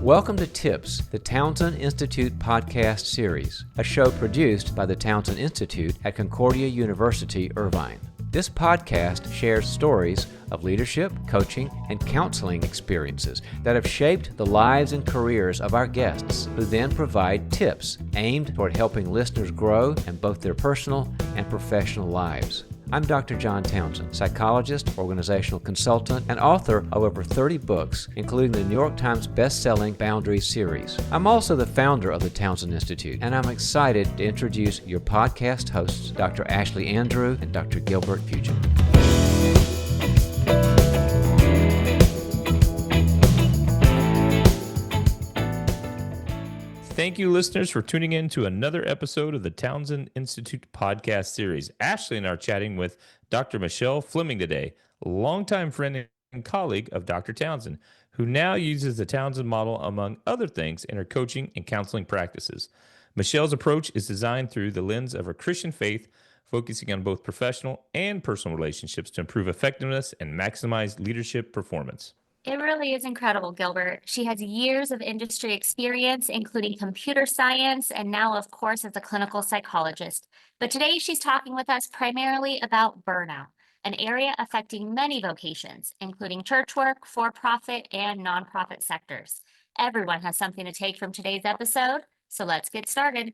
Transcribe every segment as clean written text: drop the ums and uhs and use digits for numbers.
Welcome to Tips, the Townsend Institute podcast series, a show produced by the Townsend Institute at Concordia University, Irvine. This podcast shares stories of leadership, coaching, and counseling experiences that have shaped the lives and careers of our guests, who then provide tips aimed toward helping listeners grow in both their personal and professional lives. I'm Dr. John Townsend, psychologist, organizational consultant, and author of over 30 books, including the New York Times best-selling Boundaries series. I'm also the founder of the Townsend Institute, and I'm excited to introduce your podcast hosts, Dr. Ashlie Andrew and Dr. Gilbert Fugit. Thank you, listeners, for tuning in to another episode of the Townsend Institute podcast series. Ashlie and I are chatting with Dr. Michele Fleming today, a longtime friend and colleague of Dr. Townsend, who now uses the Townsend model, among other things, in her coaching and counseling practices. Michele's approach is designed through the lens of her Christian faith, focusing on both professional and personal relationships to improve effectiveness and maximize leadership performance. It really is incredible, Gilbert. She has years of industry experience, including computer science, and now, of course, as a clinical psychologist. But today she's talking with us primarily about burnout, an area affecting many vocations, including church work, for-profit, and nonprofit sectors. Everyone has something to take from today's episode, so let's get started.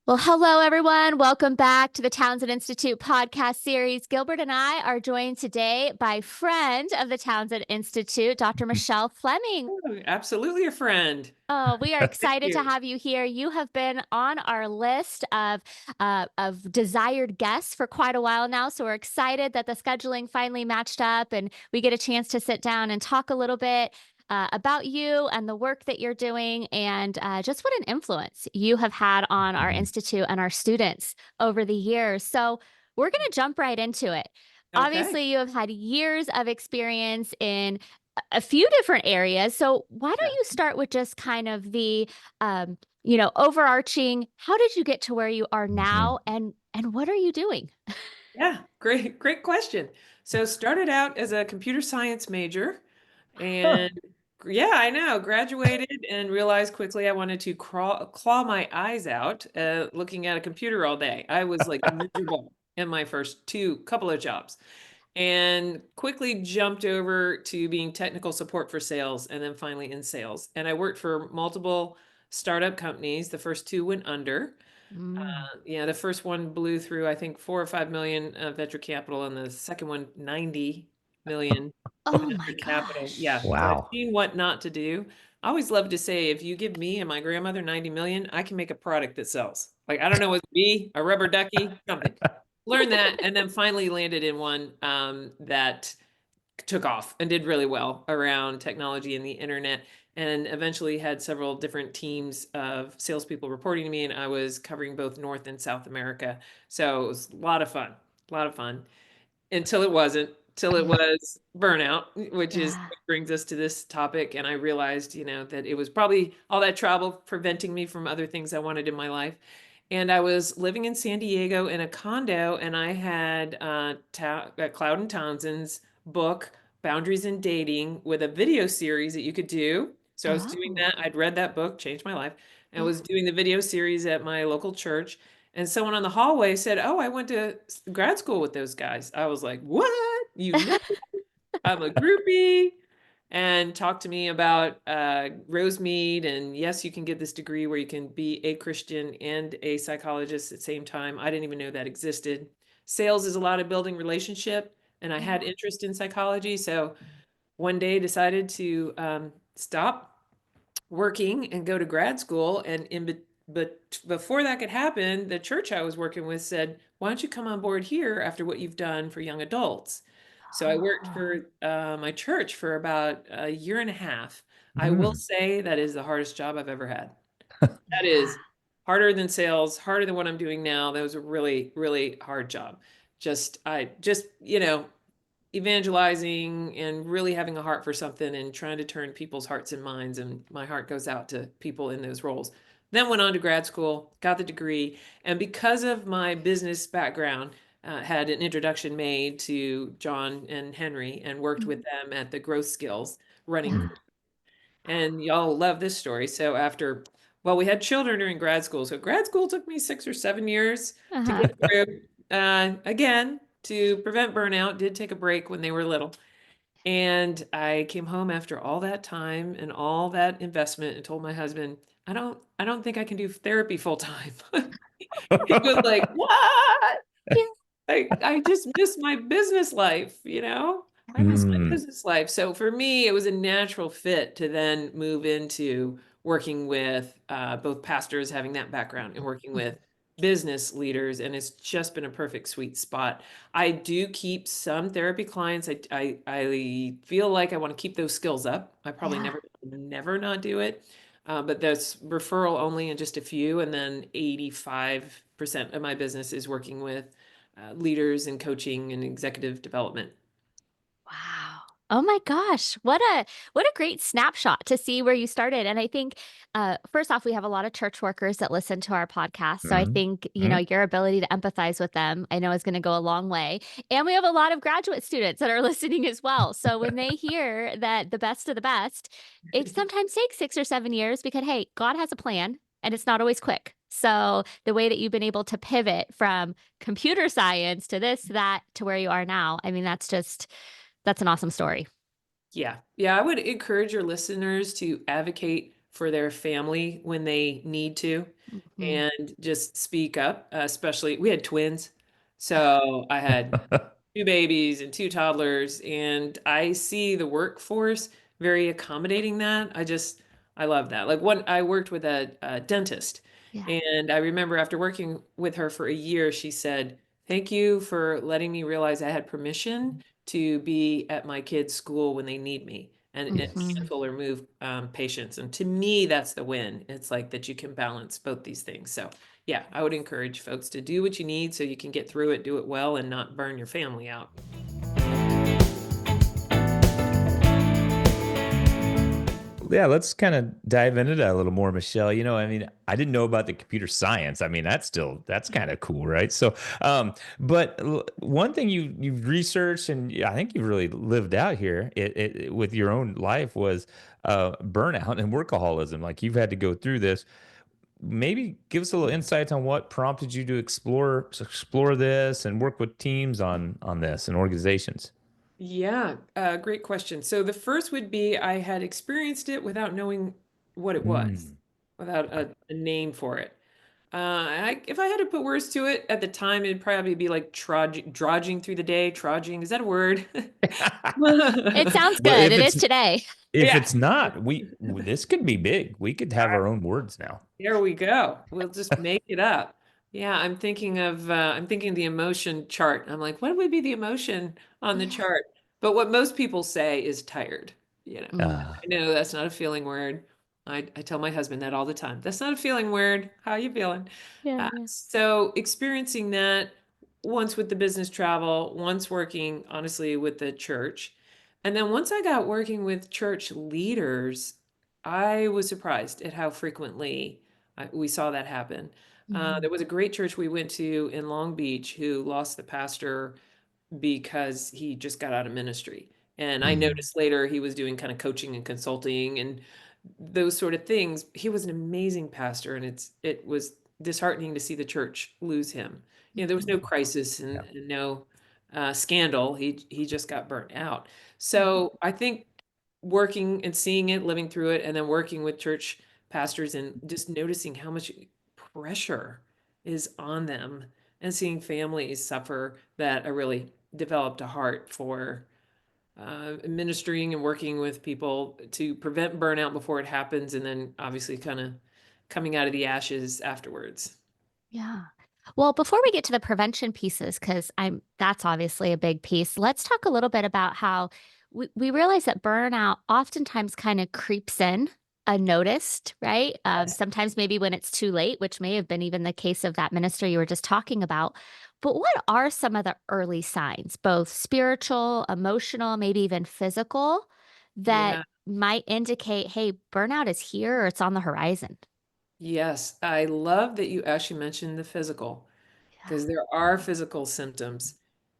Well, hello, everyone. Welcome back to the Townsend Institute podcast series. Gilbert and I are joined today by friend of the Townsend Institute, Dr. Michele Fleming. Oh, absolutely a friend. Oh, we are excited to have you here. You have been on our list of desired guests for quite a while now, so we're excited that the scheduling finally matched up and we get a chance to sit down and talk a little bit about you and the work that you're doing, and just what an influence you have had on our institute and our students over the years. So we're going to jump right into it. Okay. Obviously, you have had years of experience in a few different areas. So why don't you start with just kind of the, overarching, how did you get to where you are now, and what are you doing? Yeah, great question. So started out as a computer science major, and yeah, I know, graduated and realized quickly I wanted to claw my eyes out looking at a computer all day. I was like miserable in my first couple of jobs, and quickly jumped over to being technical support for sales, and then finally in sales. And I worked for multiple startup companies. The first two went under. The first one blew through, I think, 4 or 5 million venture capital, and the second one, 90 million. Oh my capital. gosh. Yeah. Wow. So I've seen what not to do. I always love to say, if you give me and my grandmother 90 million, I can make a product that sells. Like, I don't know what to be, a rubber ducky, something. Learn that, and then finally landed in one that took off and did really well around technology and the internet, and eventually had several different teams of salespeople reporting to me, and I was covering both North and South America. So it was a lot of fun, until it wasn't, till it was burnout, which is what brings us to this topic. And I realized, that it was probably all that travel preventing me from other things I wanted in my life. And I was living in San Diego in a condo, and I had Cloud and Townsend's book, Boundaries in Dating, with a video series that you could do. So I was doing that. I'd read that book, changed my life, and was doing the video series at my local church. And someone on the hallway said, "Oh, I went to grad school with those guys." I was like, "What? You know, I'm a groupie." And talked to me about Rosemead, and yes, you can get this degree where you can be a Christian and a psychologist at the same time. I didn't even know that existed. Sales is a lot of building relationship, and I had interest in psychology. So one day decided to stop working and go to grad school. And but before that could happen, the church I was working with said, "Why don't you come on board here after what you've done for young adults?" So I worked for my church for about a year and a half. I will say that is the hardest job I've ever had. That is harder than sales, harder than what I'm doing now. That was a really, really hard job. Evangelizing and really having a heart for something and trying to turn people's hearts and minds. And my heart goes out to people in those roles. Then went on to grad school, got the degree. And because of my business background, had an introduction made to John and Henry and worked with Mhm. them at the growth skills running. Yeah. And y'all love this story. So well, we had children during grad school. So grad school took me 6 or 7 years to Uh-huh. get through. Again, to prevent burnout, did take a break when they were little. And I came home after all that time and all that investment and told my husband, I don't think I can do therapy full time. He was like, "What? Yeah. I just miss my business life, you know? I miss my Mm. business life." So for me, it was a natural fit to then move into working with both pastors, having that background, and working with business leaders. And it's just been a perfect sweet spot. I do keep some therapy clients. I feel like I want to keep those skills up. I probably Yeah. never not do it. But that's referral only in just a few. And then 85% of my business is working with leaders and coaching and executive development. Wow. Oh my gosh. What a great snapshot to see where you started. And I think first off, we have a lot of church workers that listen to our podcast. So I Mhm. think, Mhm. your ability to empathize with them, I know is going to go a long way. And we have a lot of graduate students that are listening as well. So when they hear that the best of the best, it sometimes takes 6 or 7 years because hey, God has a plan and it's not always quick. So the way that you've been able to pivot from computer science to this, to that, to where you are now, I mean, that's an awesome story. Yeah. Yeah. I would encourage your listeners to advocate for their family when they need to Mhm. and just speak up, especially we had twins. So I had two babies and two toddlers, and I see the workforce very accommodating that. I love that. Like when I worked with a dentist, Yeah. and I remember after working with her for a year, she said, "Thank you for letting me realize I had permission to be at my kids' school when they need me and Mhm. handle or move patients." And to me, that's the win. It's like that you can balance both these things. So yeah, I would encourage folks to do what you need so you can get through it, do it well, and not burn your family out. Yeah, let's kind of dive into that a little more, Michelle. I mean, I didn't know about the computer science. I mean, that's kind of cool, right? So, but one thing you've researched and I think you've really lived out here with your own life was burnout and workaholism. Like you've had to go through this. Maybe give us a little insights on what prompted you to explore this and work with teams on this and organizations. Yeah, great question. So the first would be I had experienced it without knowing what it was, Mm. without a name for it. If I had to put words to it at the time, it'd probably be like drudging through the day. Trudging, is that a word? It sounds Well, good. It is today. if Yeah. it's not, this could be big. We could have our own words now. There we go. We'll just make it up. Yeah, I'm thinking of the emotion chart. I'm like, what would be the emotion on the Yeah. chart? But what most people say is tired. Mm. Uh, I know that's not a feeling word. I tell my husband that all the time. That's not a feeling word. How you feeling? Yeah, yeah. So experiencing that once with the business travel, once working honestly with the church. And then once I got working with church leaders, I was surprised at how frequently we saw that happen. Mhm. There was a great church we went to in Long Beach who lost the pastor because he just got out of ministry. And I mm, noticed later he was doing kind of coaching and consulting and those sort of things. He was an amazing pastor, and it was disheartening to see the church lose him. There was no Mhm. crisis yeah. and no scandal. He just got burnt out. Mhm. So I think working and seeing it, living through it, and then working with church pastors and just noticing how much pressure is on them and seeing families suffer that I really developed a heart for ministering and working with people to prevent burnout before it happens, and then obviously kind of coming out of the ashes afterwards. Yeah. Well, before we get to the prevention pieces, because that's obviously a big piece, let's talk a little bit about how we realize that burnout oftentimes kind of creeps in unnoticed, right? Yes. Sometimes maybe when it's too late, which may have been even the case of that minister you were just talking about. But what are some of the early signs, both spiritual, emotional, maybe even physical, that Yeah. might indicate, hey, burnout is here or it's on the horizon? Yes. I love that you actually mentioned the physical. because there are physical symptoms.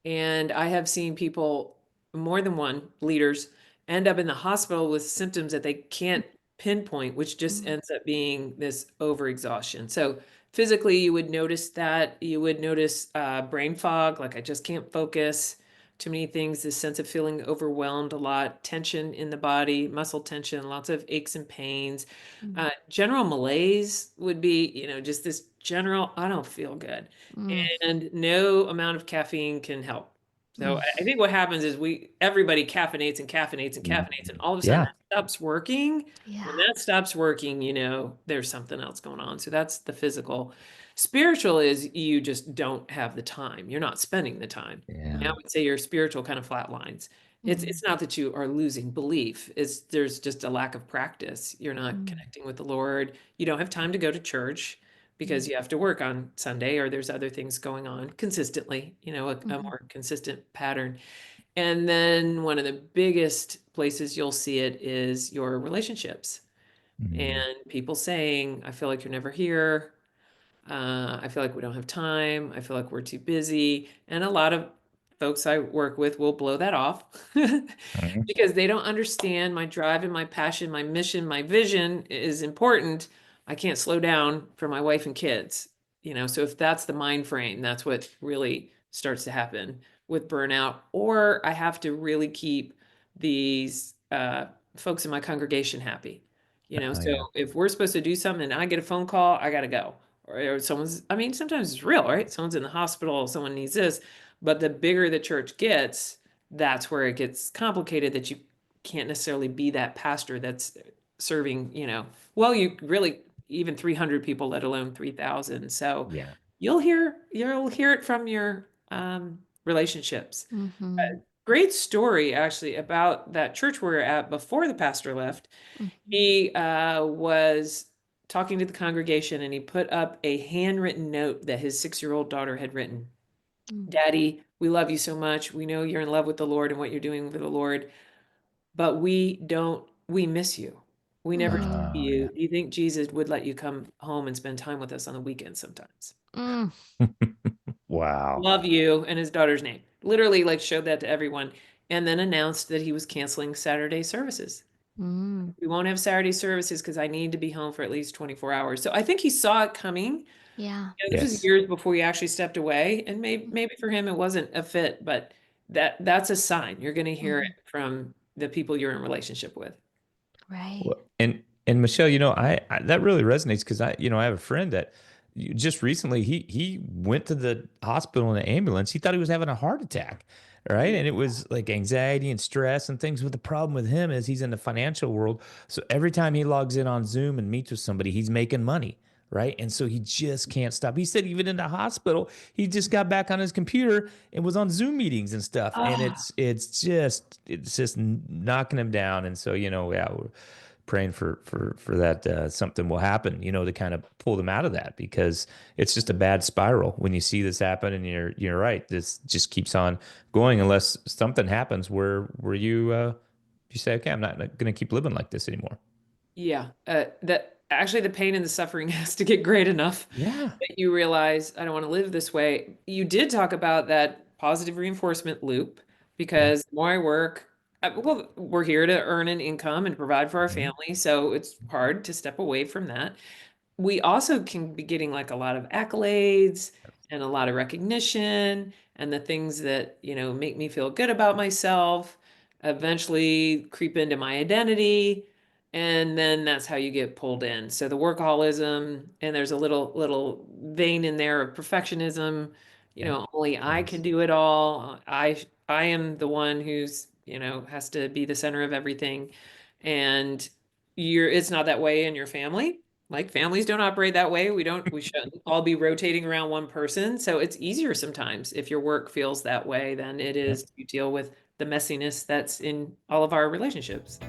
And I have seen people, more than one, leaders, end up in the hospital with symptoms that they can't pinpoint, which just ends up being this overexhaustion. So physically, you would notice that. You would notice brain fog, like I just can't focus, too many things, this sense of feeling overwhelmed a lot, tension in the body, muscle tension, lots of aches and pains. General malaise would be, just this general, I don't feel good. Mm. And no amount of caffeine can help. So Mm. I think what happens is everybody caffeinates and caffeinates and caffeinates, and all of a sudden Yeah. that stops working. Yeah. When that stops working, there's something else going on. So that's the physical. Spiritual is you just don't have the time. You're not spending the time. Yeah. I would say your spiritual kind of flatlines. It's not that you are losing belief. There's just a lack of practice. You're not connecting with the Lord. You don't have time to go to church because you have to work on Sunday, or there's other things going on consistently, a more consistent pattern. And then one of the biggest places you'll see it is your relationships, and people saying, I feel like you're never here. I feel like we don't have time. I feel like we're too busy. And a lot of folks I work with will blow that off Mhm. because they don't understand my drive and my passion, my mission, my vision is important. I can't slow down for my wife and kids. So if that's the mind frame, that's what really starts to happen with burnout. Or I have to really keep these folks in my congregation happy. Oh, So yeah. if we're supposed to do something and I get a phone call, I got to go. Or sometimes it's real, right? Someone's in the hospital, someone needs this. But the bigger the church gets, that's where it gets complicated, that you can't necessarily be that pastor that's serving, you really, even 300 people, let alone 3,000. So Yeah. you'll hear it from your relationships. Mhm. Great story actually about that church we were at before the pastor left. He was talking to the congregation, and he put up a handwritten note that his 6-year-old daughter had written. Daddy, we love you so much. We know you're in love with the Lord and what you're doing for the Lord, but we miss you. We never see Oh, you. Do you think Jesus would let you come home and spend time with us on the weekend sometimes? Mm. yeah. Wow. Love you, and his daughter's name. Literally, like, showed that to everyone, and then announced that he was canceling Saturday services. Mm. We won't have Saturday services because I need to be home for at least 24 hours. So I think he saw it coming. Yeah. This was Yes. years before he actually stepped away, and maybe for him it wasn't a fit, but that's a sign. You're going to hear it from the people you're in relationship with. Right. Well, and Michelle, I that really resonates because I have a friend that just recently he went to the hospital in an ambulance. He thought he was having a heart attack, right? And it was like anxiety and stress and things. But the problem with him is he's in the financial world, so every time he logs in on Zoom and meets with somebody, he's making money. Right. And so he just can't stop. He said even in the hospital, he just got back on his computer and was on Zoom meetings and stuff. And Ah, it's just knocking him down. And so, yeah, we're praying for that something will happen, to kind of pull them out of that, because it's just a bad spiral when you see this happen. And you're right. This just keeps on going unless something happens where you say, okay, I'm not going to keep living like this anymore. yeah. That actually the pain and the suffering has to get great enough Yeah. that you realize I don't want to live this way. You did talk about that positive reinforcement loop, Yeah. because the more I work, well, we're here to earn an income and provide for our Mhm. family, so it's hard to step away from that. We also can be getting like a lot of accolades and a lot of recognition, and the things that, make me feel good about myself eventually creep into my identity. And then that's how you get pulled in. So the workaholism, and there's a little vein in there of perfectionism. Yep. Only I can Yes. do it all. I am the one who's, has to be the center of everything. And it's not that way in your family. Like, families don't operate that way. We shouldn't all be rotating around one person. So it's easier sometimes if your work feels that way than it Yep. is to deal with the messiness that's in all of our relationships.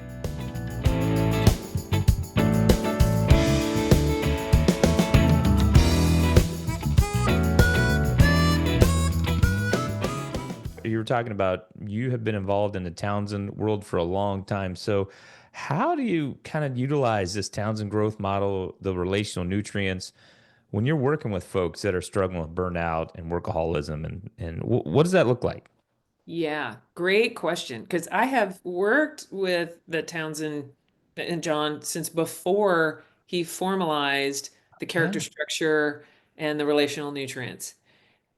You were talking about you have been involved in the Townsend world for a long time. So, how do you kind of utilize this Townsend growth model, the relational nutrients, when you're working with folks that are struggling with burnout and workaholism, and what does that look like? Yeah, great question. Because I have worked with the Townsend and John since before he formalized the character Yeah. structure and the relational nutrients.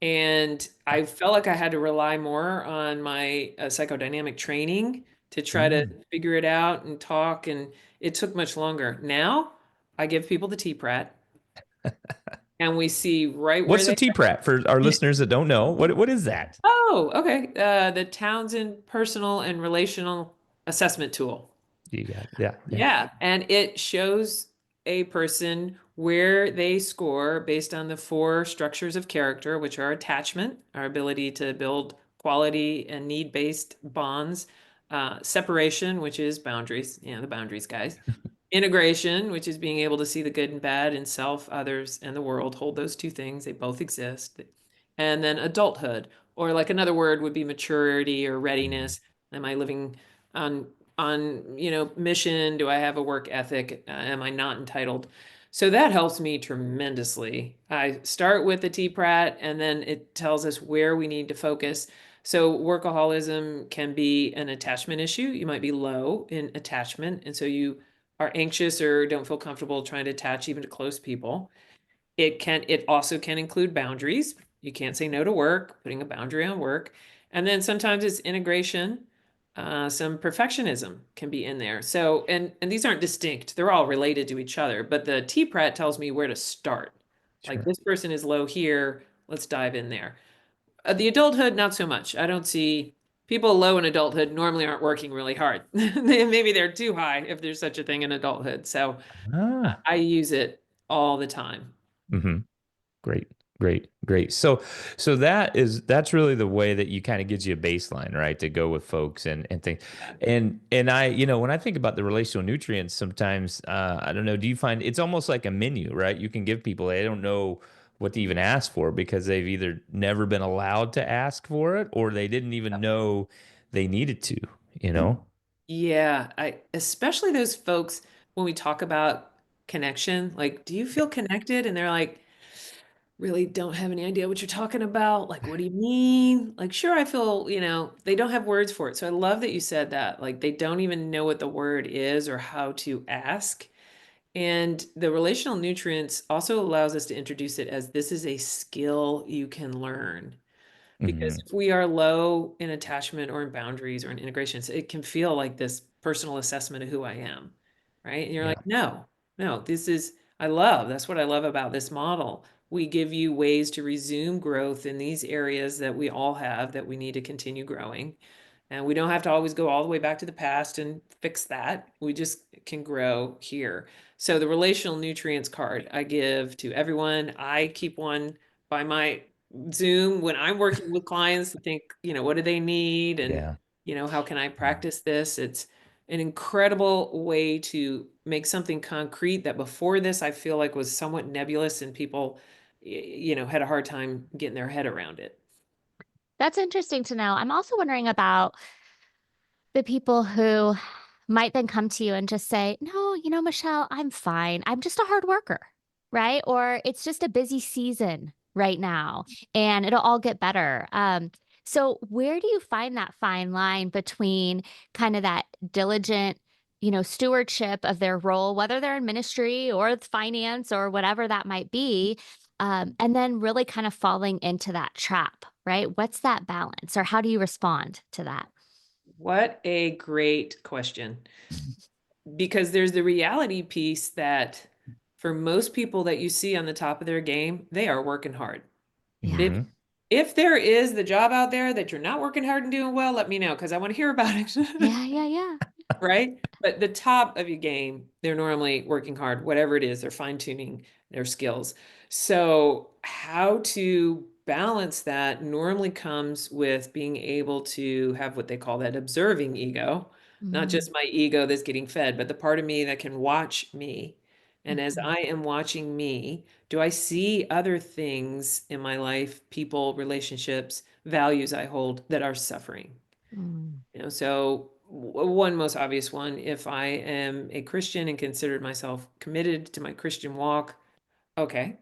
And I felt like I had to rely more on my psychodynamic training to try to Mm. figure it out and talk. And it took much longer. Now I give people the TPRAT and we see right where What's the they TPRAT for our listeners that don't know? What is that? Oh, okay. The Townsend Personal and Relational Assessment Tool. You got it. Yeah. Yeah. Yeah, and it shows a person where they score based on the four structures of character, which are attachment, our ability to build quality and need-based bonds, separation, which is boundaries, the boundaries, guys. Integration, which is being able to see the good and bad in self, others, and the world, hold those two things, they both exist. And then adulthood, or like another word would be maturity or Mm. readiness. Am I living on mission? Do I have a work ethic? Am I not entitled? So that helps me tremendously. I start with the TPRAT and then it tells us where we need to focus. So workaholism can be an attachment issue. You might be low in attachment, and so you are anxious or don't feel comfortable trying to attach even to close people. It also can include boundaries. You can't say no to work, putting a boundary on work. And then sometimes it's integration. Some perfectionism can be in there. So, and these aren't distinct. They're all related to each other, but the TPRAT tells me where to start. Like Sure. this person is low here, let's dive in there. The adulthood, not so much. I don't see people low in adulthood normally aren't working really hard. Maybe they're too high if there's such a thing in adulthood. So Ah. I use it all the time. Hmm. Great, great, great. So that's really the way that you kind of gives you a baseline, right, to go with folks and things. And I, when I think about the relational nutrients, sometimes I don't know, do you find it's almost like a menu, right? You can give people, they don't know what to even ask for because they've either never been allowed to ask for it or they didn't even know they needed to, you know? Yeah, I especially those folks when we talk about connection, like, do you feel connected? And they're like, really don't have any idea what you're talking about. Like, what do you mean? Like, sure, I feel, they don't have words for it. So I love that you said that. Like, they don't even know what the word is or how to ask. And the relational nutrients also allows us to introduce it as this is a skill you can learn. Because Hmm. if we are low in attachment or in boundaries or in integrations, it can feel like this personal assessment of who I am, right? And you're Yeah. like, no, no, that's what I love about this model. We give you ways to resume growth in these areas that we all have that we need to continue growing. And we don't have to always go all the way back to the past and fix that. We just can grow here. So the relational nutrients card I give to everyone. I keep one by my Zoom when I'm working with clients to think, what do they need? And, Yeah. how can I practice this? It's an incredible way to make something concrete that before this I feel like was somewhat nebulous and people, had a hard time getting their head around it. That's interesting to know. I'm also wondering about the people who might then come to you and just say, no, Michele, I'm fine. I'm just a hard worker, right? Or it's just a busy season right now and it'll all get better. So where do you find that fine line between kind of that diligent, stewardship of their role, whether they're in ministry or finance or whatever that might be, and then really kind of falling into that trap, right? What's that balance, or how do you respond to that? What a great question. Because there's the reality piece that for most people that you see on the top of their game, they are working hard. Yeah. If Hmm. if there is the job out there that you're not working hard and doing well, let me know because I want to hear about it. Yeah, yeah, yeah. Right? But the top of your game, they're normally working hard, whatever it is, they're fine-tuning their skills. So, how to balance that normally comes with being able to have what they call that observing ego, not Mm, just my ego that's getting fed, but the part of me that can watch me. And as mhm, I am watching me, do I see other things in my life, people, relationships, values I hold that are suffering? mm, So one most obvious one, if I am a Christian and considered myself committed to my Christian walk, okay,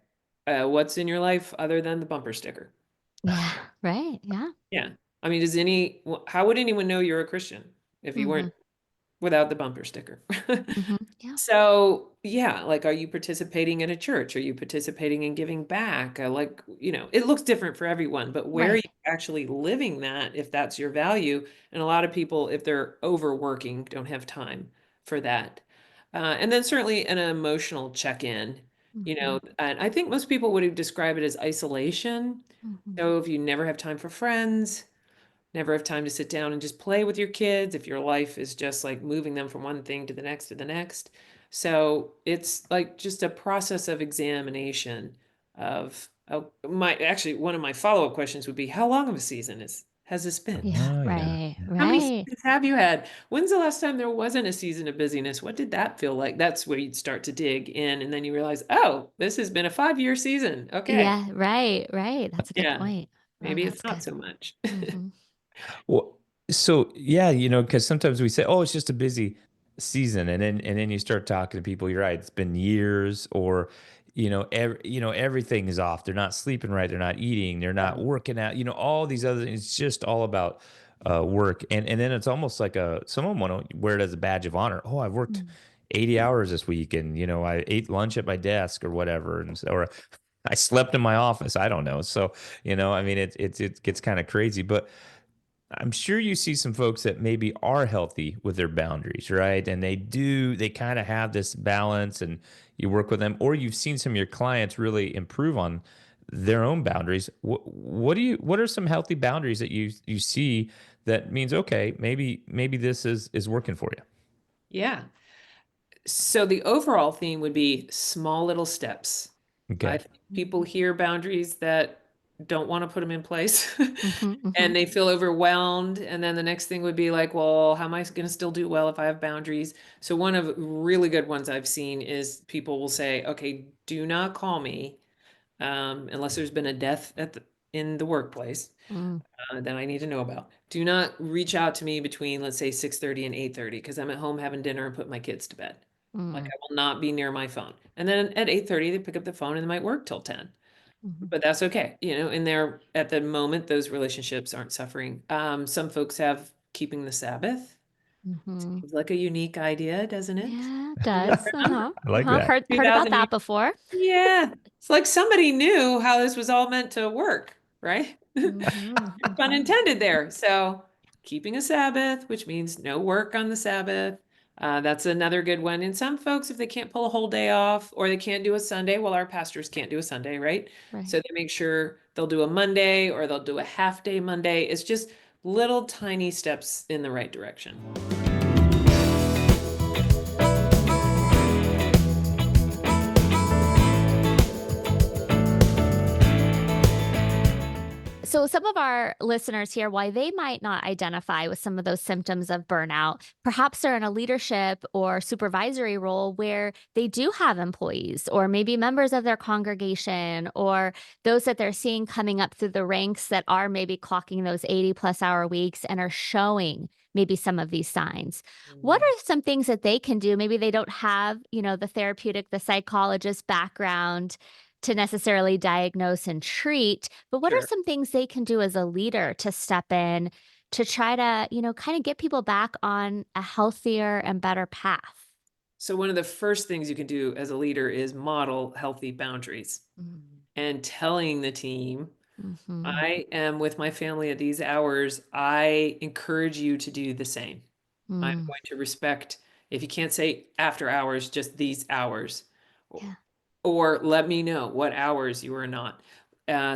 what's in your life other than the bumper sticker? Yeah. Right. Yeah. Yeah. I mean, how would anyone know you're a Christian if you Mm-hmm. weren't without the bumper sticker? Mm-hmm. Yeah. So, yeah, like, are you participating in a church? Are you participating in giving back? Like, it looks different for everyone, but where are you Right. actually living that if that's your value? And a lot of people, if they're overworking, don't have time for that. And then certainly an emotional check-in, Mm-hmm. and I think most people would describe it as isolation. Mm-hmm. So if you never have time for friends, never have time to sit down and just play with your kids, if your life is just like moving them from one thing to the next to the next. So it's like just a process of examination of one of my follow-up questions would be, how long of a season has this been? Yeah. Oh, yeah. Right. How many Right. seasons have you had? When's the last time there wasn't a season of busyness? What did that feel like? That's where you'd start to dig in, and then you realize, oh, this has been a 5-year season. Okay. Yeah. Right. Right. That's a good Yeah. point. Oh, Maybe it's that's not good. so much. Mm-hmm. Well, so yeah, because sometimes we say, "Oh, it's just a busy season," and then you start talking to people. You're right; it's been years, or everything is off. They're not sleeping right. They're not eating. They're not working out. All these other things. It's just all about work, and then it's almost like someone want to wear it as a badge of honor. Oh, I've worked 80 hours this week, and I ate lunch at my desk or whatever, or I slept in my office. I don't know. So I mean, it gets kind of crazy, but I'm sure you see some folks that maybe are healthy with their boundaries, right? And they kind of have this balance and you work with them, or you've seen some of your clients really improve on their own boundaries. What are some healthy boundaries that you see that means, okay, maybe this is working for you? Yeah. So the overall theme would be small little steps. I Okay. think people hear boundaries that don't want to put them in place Mm-hmm. Mm-hmm. and they feel overwhelmed. And then the next thing would be like, well, how am I going to still do well if I have boundaries? So one of really good ones I've seen is people will say, okay, do not call me unless there's been a death in the workplace Mm, that I need to know about. Do not reach out to me between, let's say, 6:30 and 8:30 because I'm at home having dinner and put my kids to bed. Like, mm, I will not be near my phone. And then at 8:30, they pick up the phone and they might work till 10. mhm, But that's okay. And they're at the moment, those relationships aren't suffering. Some folks have keeping the Sabbath. mhm. Seems like a unique idea, doesn't it? Yeah, it does. Uh-huh. I like Uh-huh. that. Heard about 2000 years. that before. Yeah. It's like somebody knew how this was all meant to work, right? Mm-hmm. Pun Mm-hmm. intended there. So keeping a Sabbath, which means no work on the Sabbath. That's another good one. And some folks, if they can't pull a whole day off or they can't do a Sunday, well, our pastors can't do a Sunday, right? So Right. they make sure they'll do a Monday or they'll do a half day Monday. It's just little tiny steps in the right direction. So, some of our listeners here, why they might not identify with some of those symptoms of burnout, perhaps they're in a leadership or supervisory role where they do have employees or maybe members of their congregation or those that they're seeing coming up through the ranks that are maybe clocking those 80+ hour weeks and are showing maybe some of these signs. What are some things that they can do? Maybe they don't have, the therapeutic, the psychologist background to necessarily diagnose and treat, but what are Sure. some things they can do as a leader to step in to try to, kind of get people back on a healthier and better path? So one of the first things you can do as a leader is model healthy boundaries and telling the team, Mm-hmm. I am with my family at these hours. I encourage you to do the same. I'm Mm, going to respect, if you can't say after hours, just these hours. yeah. Or let me know what hours you are not.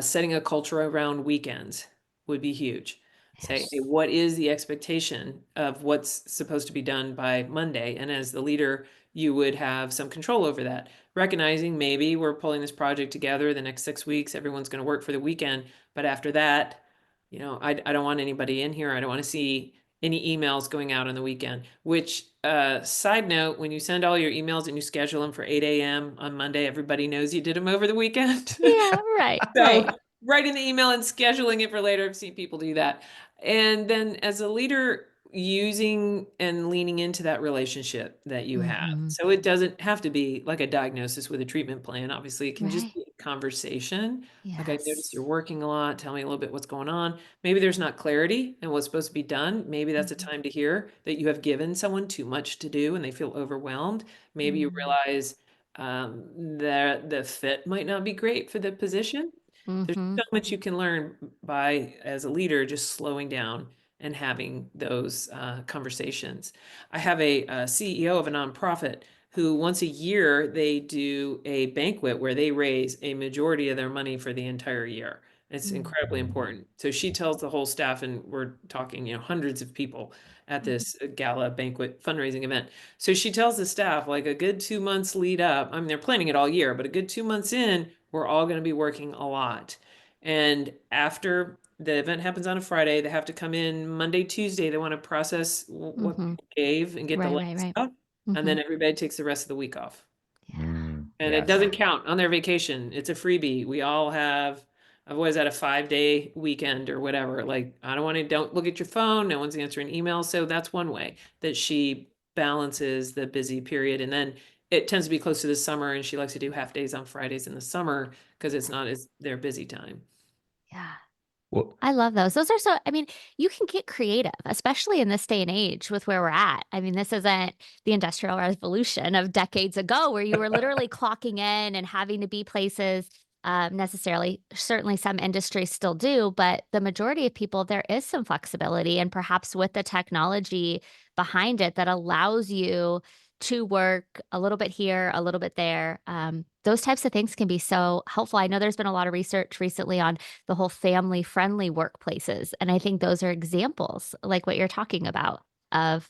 Setting a culture around weekends would be huge. Say, hey, Yes. what is the expectation of what's supposed to be done by Monday? And as the leader, you would have some control over that. Recognizing maybe we're pulling this project together the next 6 weeks, everyone's going to work for the weekend. But after that, I don't want anybody in here. I don't want to see any emails going out on the weekend, which side note, when you send all your emails and you schedule them for 8 a.m. on Monday, everybody knows you did them over the weekend. Yeah, right, So right. writing the email and scheduling it for later, I've seen people do that. And then as a leader, using and leaning into that relationship that you have. Mm-hmm. So it doesn't have to be like a diagnosis with a treatment plan. Obviously, it can just Right. be conversation. Like, I noticed you're Yes. working a lot. Tell me a little bit what's going on. Maybe there's not clarity in what's supposed to be done. Maybe that's a Mhm. time to hear that you have given someone too much to do and they feel overwhelmed. Maybe you Mm. realize that the fit might not be great for the position. There's Mhm. so much you can learn by, as a leader, just slowing down and having those conversations. I have a CEO of a nonprofit who once a year they do a banquet where they raise a majority of their money for the entire year. It's Mm. incredibly important. So she tells the whole staff, and we're talking, hundreds of people at Mhm. this gala banquet fundraising event. So she tells the staff, like, a good 2 months lead up. I mean, they're planning it all year, but a good 2 months in, we're all going to be working a lot. And after the event happens on a Friday, they have to come in Monday, Tuesday. They want to process what Mhm. people gave and get the Right. links Right. out. And then Mhm. everybody takes the rest of the week off. Yeah. And it Yes. doesn't count on their vacation. It's a freebie. We all have, what is that, a 5-day weekend or whatever. Like, I don't look at your phone. No one's answering emails. So that's one way that she balances the busy period. And then it tends to be close to the summer, and she likes to do half days on Fridays in the summer because it's not as their busy time. Yeah. Well, I love those. Those are so, I mean, you can get creative, especially in this day and age with where we're at. I mean, this isn't the Industrial Revolution of decades ago where you were literally clocking in and having to be places necessarily. Certainly some industries still do, but the majority of people, there is some flexibility and perhaps with the technology behind it that allows you to work a little bit here, a little bit there. Those types of things can be so helpful. I know there's been a lot of research recently on the whole family friendly workplaces. And I think those are examples like what you're talking about of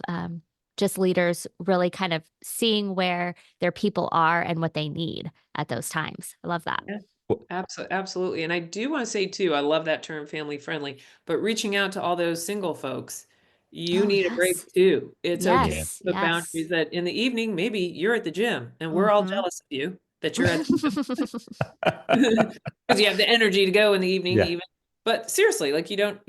just leaders really kind of seeing where their people are and what they need at those times. I love that. Yeah. well, Absolutely. And I do want to say too, I love that term family friendly, but reaching out to all those single folks, you Oh, need a yes. break too. It's okay to yeah. Yes. put Yes. boundaries that in the evening, maybe you're at the gym and we're all Mm-hmm. jealous of you that you're at because you have the energy to go in the evening Yeah. even. But seriously, like, you don't,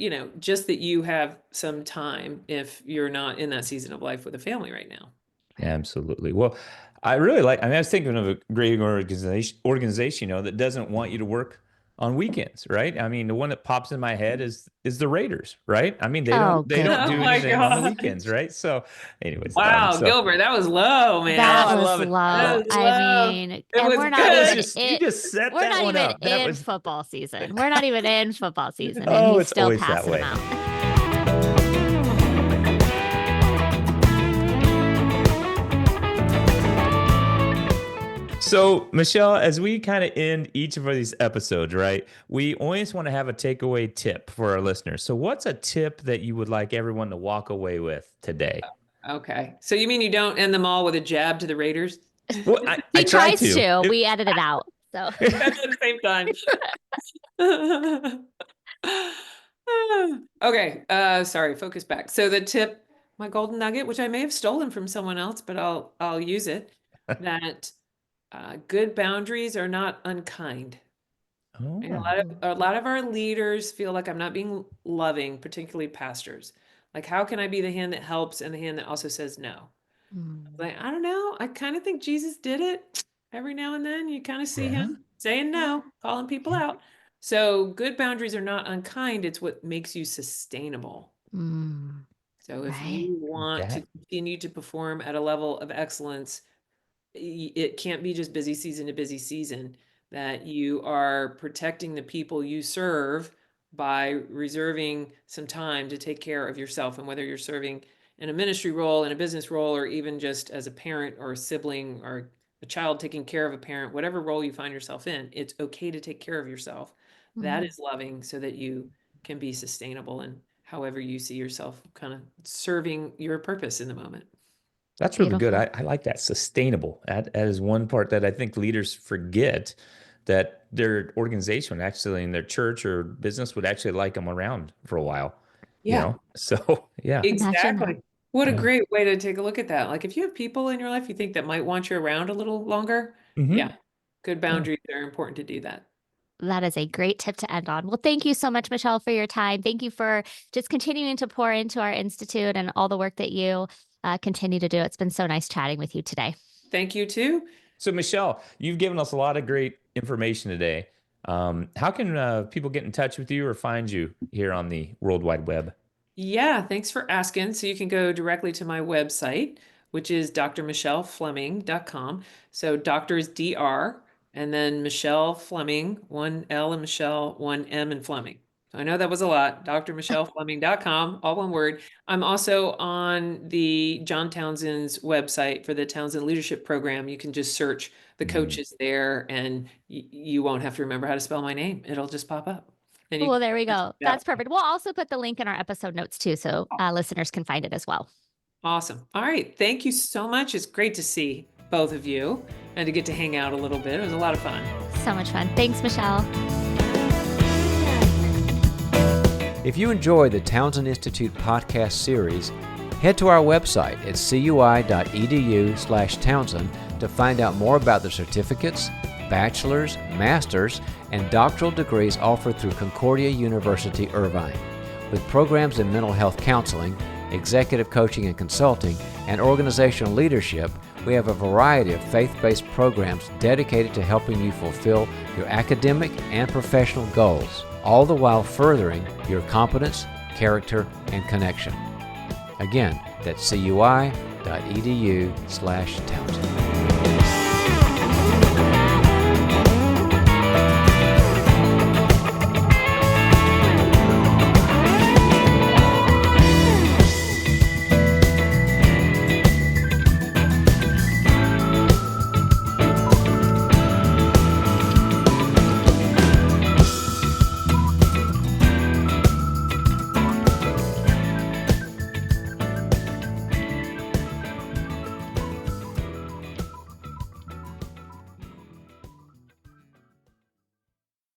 just that you have some time if you're not in that season of life with a family right now. Right. Absolutely. Well, I really like, I mean, I was thinking of a great organization, that doesn't want you to work on weekends, right? I mean, the one that pops in my head is the Raiders, right? I mean, they Oh, don't they don't Oh do goodness. my anything on the God. weekends, right? So, anyways, Wow, so Gilbert, that was low, oh, man. That I was love it. That low. was I low. mean, It and was we're not That was even good. just you just set we're that not one even up. That in was football season. We're not even in football season, and oh, he's it's still always that passing them way. out. So, Michelle, as we kind of end each of these episodes, right, we always want to have a takeaway tip for our listeners. So, what's a tip that you would like everyone to walk away with today? Okay. So you mean you don't end them all with a jab to the Raiders Well, I He try tries to. to. We edit it out. So at the same time? Okay. Sorry, focus back. So the tip, my golden nugget, which I may have stolen from someone else, but I'll use it, that good boundaries are not unkind. And Oh, a lot of our leaders feel like I'm not being loving, particularly pastors. Like, how can I be the hand that helps and the hand that also says no? Mm. Like, I don't know. I kind of think Jesus did it every now and then. You kind of see yeah. him saying no, calling people Yeah. out. So good boundaries are not unkind. It's what makes you sustainable. Mm. So if Right. you want to That continue to perform at a level of excellence, it can't be just busy season to busy season, that you are protecting the people you serve by reserving some time to take care of yourself. And whether you're serving in a ministry role, in a business role, or even just as a parent or a sibling or a child taking care of a parent, whatever role you find yourself in, it's okay to take care of yourself. That Mm. is loving so that you can be sustainable in however you see yourself kind of serving your purpose in the moment. that's really good. Beautiful. I like that. Sustainable. That is one part that I think leaders forget, that their organization actually in their church or business would actually like them around for a while. Yeah. So yeah. Imagine that. Exactly. What a Yeah. great way to take a look at that. Like, if you have people in your life you think that might want you around a little longer, Hmm. yeah, good Yeah. boundaries are important to do that. That is a great tip to end on. Well, thank you so much, Michelle, for your time. Thank you for just continuing to pour into our institute and all the work that you continue to do. It's been so nice chatting with you today. Thank you too. So Michele, you've given us a lot of great information today. How can people get in touch with you or find you here on the World Wide Web? Yeah, thanks for asking. So you can go directly to my website, which is drmichelefleming.com. So doctor is DR, and then Michele Fleming, one L in Michelle, one M in Fleming. So I know that was a lot. drmichelefleming.com, all one word. I'm also on the John Townsend's website for the Townsend Leadership Program. You can just search the coaches there, and you won't have to remember how to spell my name. It'll just pop up. Well, there we go. That's perfect. We'll also put the link in our episode notes too, so listeners can find it as well. Awesome. All right. Thank you so much. It's great to see both of you and to get to hang out a little bit. It was a lot of fun. So much fun. Thanks, Michele. If you enjoy the Townsend Institute podcast series, head to our website at cui.edu/Townsend to find out more about the certificates, bachelor's, master's, and doctoral degrees offered through Concordia University, Irvine. With programs in mental health counseling, executive coaching and consulting, and organizational leadership, we have a variety of faith-based programs dedicated to helping you fulfill your academic and professional goals, all the while furthering your competence, character, and connection. Again, that's cui.edu/Townsend.